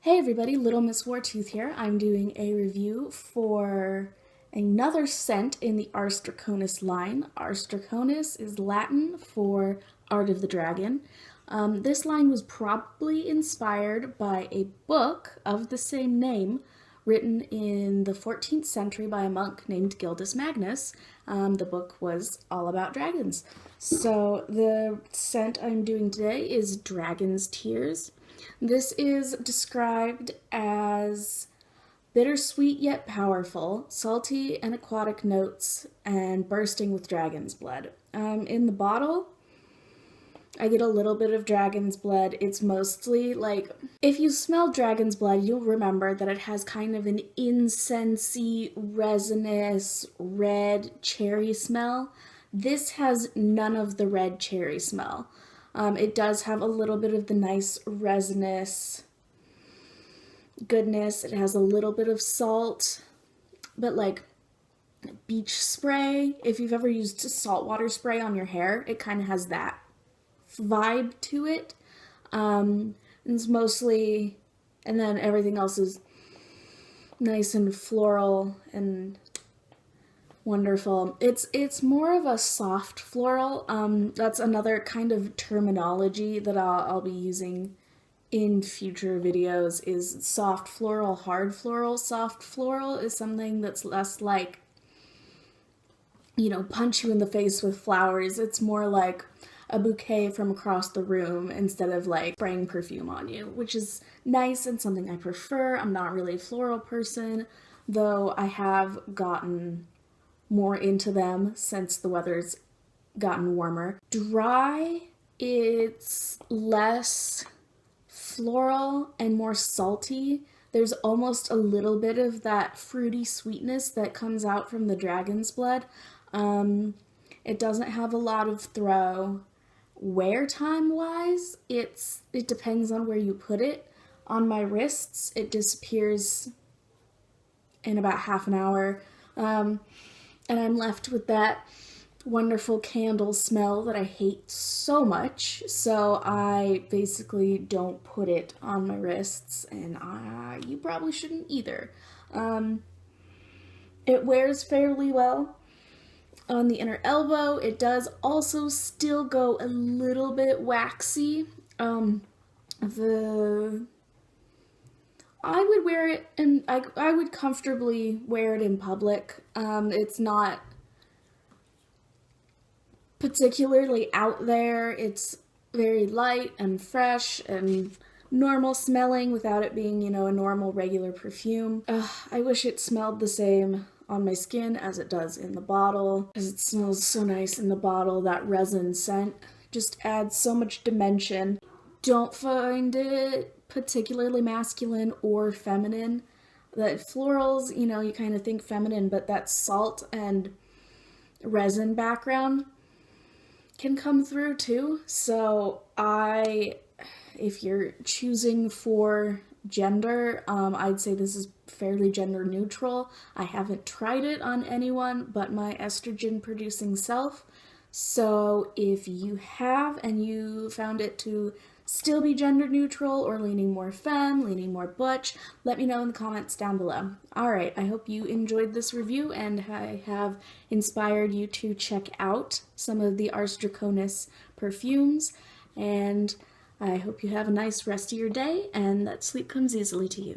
Hey everybody, Little Miss Wartooth here. I'm doing a review for another scent in the Ars Draconis line. Ars Draconis is Latin for Art of the Dragon. This line was probably inspired by a book of the same name written in the 14th century by a monk named Gildas Magnus. The book was all about dragons. So the scent I'm doing today is Dragon's Tears. This is described as bittersweet yet powerful, salty and aquatic notes, and bursting with dragon's blood. In the bottle, I get a little bit of dragon's blood. It's mostly like, if you smell dragon's blood, you'll remember that it has kind of an incensey, resinous, red cherry smell. This has none of the red cherry smell. It does have a little bit of the nice resinous goodness. It has a little bit of salt, but like beach spray, if you've ever used saltwater spray on your hair, it kind of has that vibe to it. It's mostly, and then everything else is nice and floral and wonderful. It's more of a soft floral. That's another kind of terminology that I'll be using in future videos, is soft floral, hard floral. Soft floral is something that's less like, you know, punch you in the face with flowers. It's more like a bouquet from across the room instead of like spraying perfume on you, which is nice and something I prefer. I'm not really a floral person, though I have gotten more into them since the weather's gotten warmer. Dry, it's less floral and more salty. There's almost a little bit of that fruity sweetness that comes out from the dragon's blood. It doesn't have a lot of throw. Wear time wise, it depends on where you put it. On my wrists, it disappears in about half an hour. And I'm left with that wonderful candle smell that I hate so much, so I basically don't put it on my wrists, and you probably shouldn't either. It wears fairly well on the inner elbow. It does also still go a little bit waxy. I would wear it, and I would comfortably wear it in public. It's not particularly out there. It's very light and fresh and normal smelling without it being, you know, a normal regular perfume. I wish it smelled the same on my skin as it does in the bottle, because it smells so nice in the bottle. That resin scent just adds so much dimension. Don't find it particularly masculine or feminine. That florals, you know, you kind of think feminine, but that salt and resin background can come through too. So if you're choosing for gender, I'd say this is fairly gender neutral. I haven't tried it on anyone but my estrogen producing self. So if you have and you found it to still be gender neutral or leaning more femme, leaning more butch, let me know in the comments down below. Alright, I hope you enjoyed this review and I have inspired you to check out some of the Ars Draconis perfumes, and I hope you have a nice rest of your day and that sleep comes easily to you.